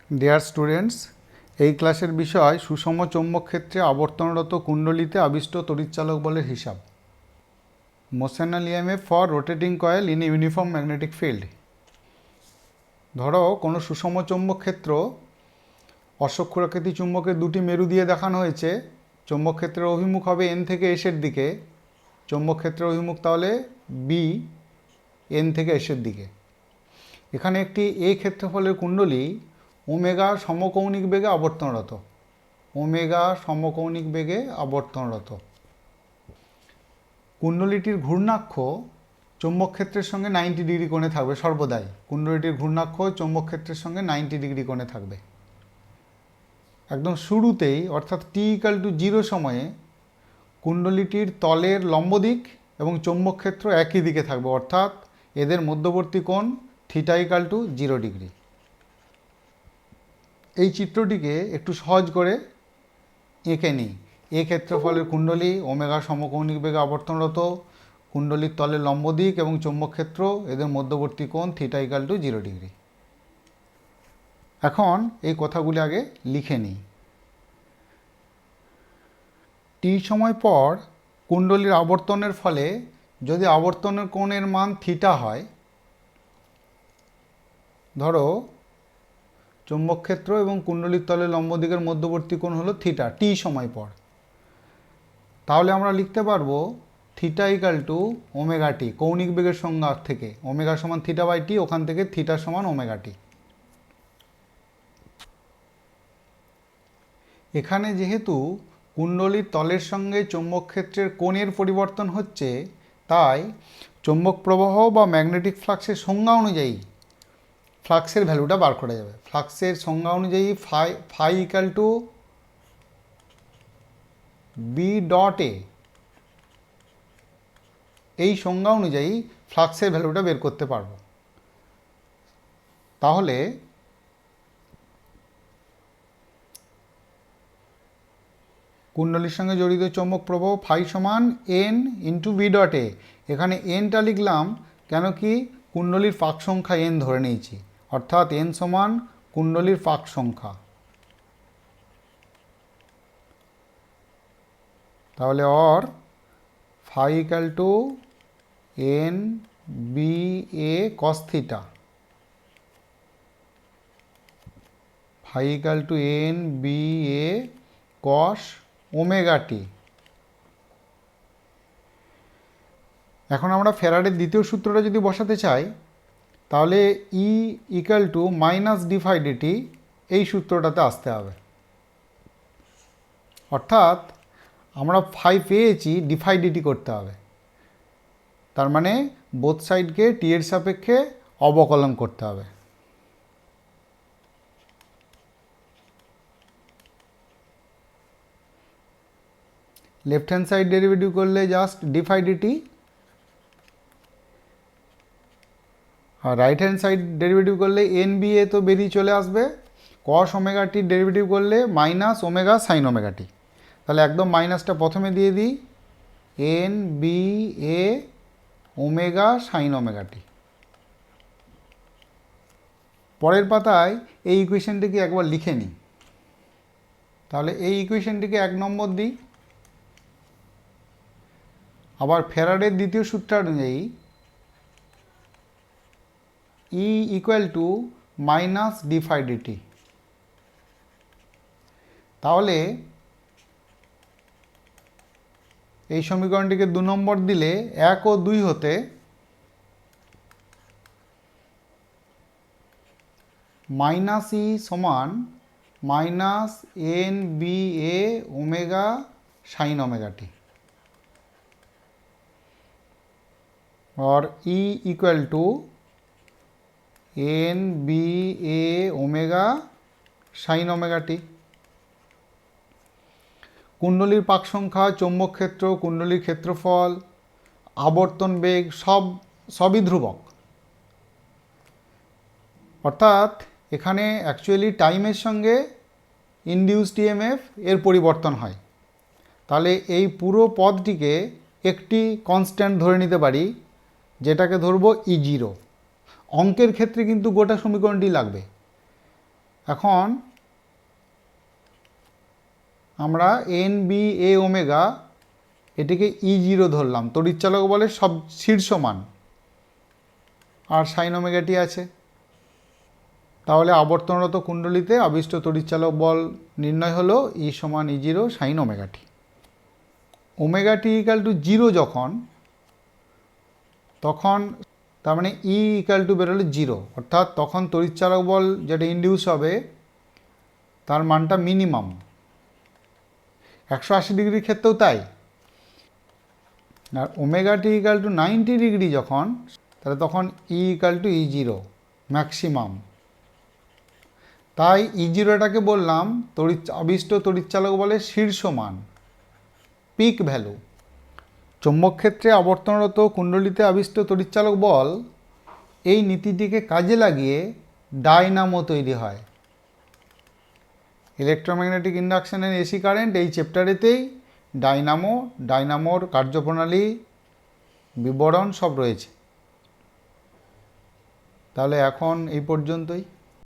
Dear students, এই ক্লাসের বিষয় সুষম চৌম্বক ক্ষেত্রে আবর্তনরত কুণ্ডলিতে আবিষ্ট তড়িৎচালক বলের হিসাব। Motional EMF for rotating coil in uniform magnetic field. ধরো কোনো সুষম চৌম্বক ক্ষেত্র অশ্বক্ষুরাকৃতি চুম্বকের দুটি মেরু দিয়ে দেখানো হয়েছে। চৌম্বক ক্ষেত্রের অভিমুখ হবে এন থেকে এসের দিকে। চৌম্বক ক্ষেত্রের অভিমুখ তাহলে বি, এন থেকে এসের দিকে। এখানে একটি এ ক্ষেত্রফলের কুণ্ডলী ওমেগা সমকৌণিক বেগে আবর্তনরত। ওমেগা সমকৌণিক বেগে আবর্তনরত। কুণ্ডলীটির ঘূর্ণাক্ষ চৌম্বক ক্ষেত্রের সঙ্গে 90 ডিগ্রি কোণে থাকবে সর্বদাই। কুণ্ডলীটির ঘূর্ণাক্ষ চৌম্বক ক্ষেত্রের সঙ্গে 90 ডিগ্রি কোণে থাকবে। একদম শুরুতেই অর্থাৎ t=0 সময়ে কুণ্ডলীটির তলের লম্ব দিক এবং চৌম্বক ক্ষেত্র একই দিকে থাকবে, অর্থাৎ এদের মধ্যবর্তী কোণ θ=0 ডিগ্রি। এই চিত্রটিকে একটু সহজ করে এঁকে নিই। এ ক্ষেত্রফলের কুণ্ডলী ওমেগা সমকৌণিক বেগে আবর্তনরত, কুণ্ডলীর তলের লম্ব দিক এবং চৌম্বক ক্ষেত্র এদের মধ্যবর্তী কোণ θ=0 ডিগ্রি। এখন এই কথাগুলি আগে লিখে নিই। টি সময় পর কুণ্ডলীর আবর্তনের ফলে যদি আবর্তনের কোণের মান থিটা হয়, ধরো চৌম্বক ক্ষেত্র এবং কুণ্ডলীর তলের লম্ব দিকের মধ্যবর্তী কোণ হলো থিটা টি সময় পর, তাহলে আমরা লিখতে পারবো θ=ωt। কৌণিক বেগের সংজ্ঞা থেকে ওমেগা সমান θ/t, ওখান থেকে থিটা সমান ωt। এখানে যেহেতু কুণ্ডলীর তলের সঙ্গে চৌম্বক ক্ষেত্রের কোণের পরিবর্তন হচ্ছে, তাই চৌম্বক প্রবাহ বা ম্যাগনেটিক ফ্লাক্সের সংজ্ঞা অনুযায়ী ফ্লাক্সের ভ্যালুটা বার করা যাবে। ফ্লাক্সের সংজ্ঞা অনুযায়ী φ=b.a, এই সংজ্ঞা অনুযায়ী ফ্লাক্সের ভ্যালুটা বের করতে পারবো। তাহলে কুণ্ডলীর সঙ্গে জড়িত চৌম্বক প্রবাহ φ=n×b.a। এখানে এনটা লিখলাম কেন কি কুণ্ডলীর পাক সংখ্যা n ধরে নিয়েছি, অর্থাৎ n সমান কুণ্ডলীর পাক সংখ্যা। তাহলে φ=n/ba cos θ, φ=n/ba cos ωt। এখন আমরা ফ্যারাডের দ্বিতীয় সূত্রটা যদি বসাতে চাই, তাহলে E=-dφdt এই সূত্রটাতে আসতে হবে। অর্থাৎ আমরা ফাই পেয়েছি, dφdt করতে হবে। তার মানে বোথ সাইডকে টি এর সাপেক্ষে অবকলন করতে হবে। লেফট হ্যান্ড সাইড ডেরিভেটিভ করলে জাস্ট dφdt, আর রাইট হ্যান্ড সাইড ডেরিভেটিভ করলে nba তো বেরিয়ে চলে আসবে। cos ωt ডেরিভেটিভ করলে -ω sin ωt। তাহলে একদম মাইনাসটা প্রথমে দিয়ে দিই, nba ওমেগা sin ωt। পরের পাতায় এই ইকুয়েশনটিকে একবার লিখে নিই। তাহলে এই ইকুয়েশনটিকে 1 নম্বর দিই। আবার ফ্যারাডের দ্বিতীয় সূত্র অনুযায়ী E=-dφdt। তাহলে এই সমীকরণটিকে 2 নম্বর দিলে 1 ও 2 হতে -E সমান -nba ওমেগা sin ωt, और E=nba ওমেগা sin ωt। কুণ্ডলীর পাক সংখ্যা, চৌম্বক ক্ষেত্র, কুণ্ডলীর ক্ষেত্রফল, আবর্তন বেগ সবই ধ্রুবক। অর্থাৎ এখানে অ্যাকচুয়ালি টাইমের সঙ্গে ইনডিউসড ইএমএফ এর পরিবর্তন হয়। তাহলে এই পুরো পদটিকে একটি কনস্ট্যান্ট ধরে নিতে পারি, যেটাকে ধরবো E0। অঙ্কের ক্ষেত্রে কিন্তু গোটা সমীকরণটি লাগবে। এখন আমরা এন বি এ ওমেগা এটিকে E0 ধরলাম, তড়িৎচালক বলের সব শীর্ষ মান, আর সাইন ওমেগাটি আছে। তাহলে আবর্তনরত কুণ্ডলিতে আবিষ্ট তড়িৎচালক বল নির্ণয় হলো E সমান E0 sine omega t. Omega t equal to 0 যখন, তখন তার মানে E ইকাল টু বেরোলো 0, অর্থাৎ তখন তড়িৎচালক বল যেটা ইনডিউস হবে তার মানটা মিনিমাম। 180 ডিগ্রির ক্ষেত্রেও তাই। আর ওমেগাটি ইকাল টু 90 ডিগ্রি যখন, তাহলে তখন E equal to E0 maximum. তাই E0টাকে বললাম আবিষ্ট তড়িৎচালক বলের শীর্ষ মান, পিক ভ্যালু। চৌম্বক ক্ষেত্রে আবর্তনরত কুণ্ডলিতে আবিষ্ট তড়িৎচালক বল, এই নীতিটিকে কাজে লাগিয়ে ডায়নামো তৈরি হয়। ইলেকট্রোম্যাগনেটিক ইন্ডাকশনের এসি কারেন্ট এই চ্যাপ্টারেতেই ডায়নামোর কার্যপ্রণালী, বিবরণ সব রয়েছে। তাহলে এখন এই পর্যন্তই।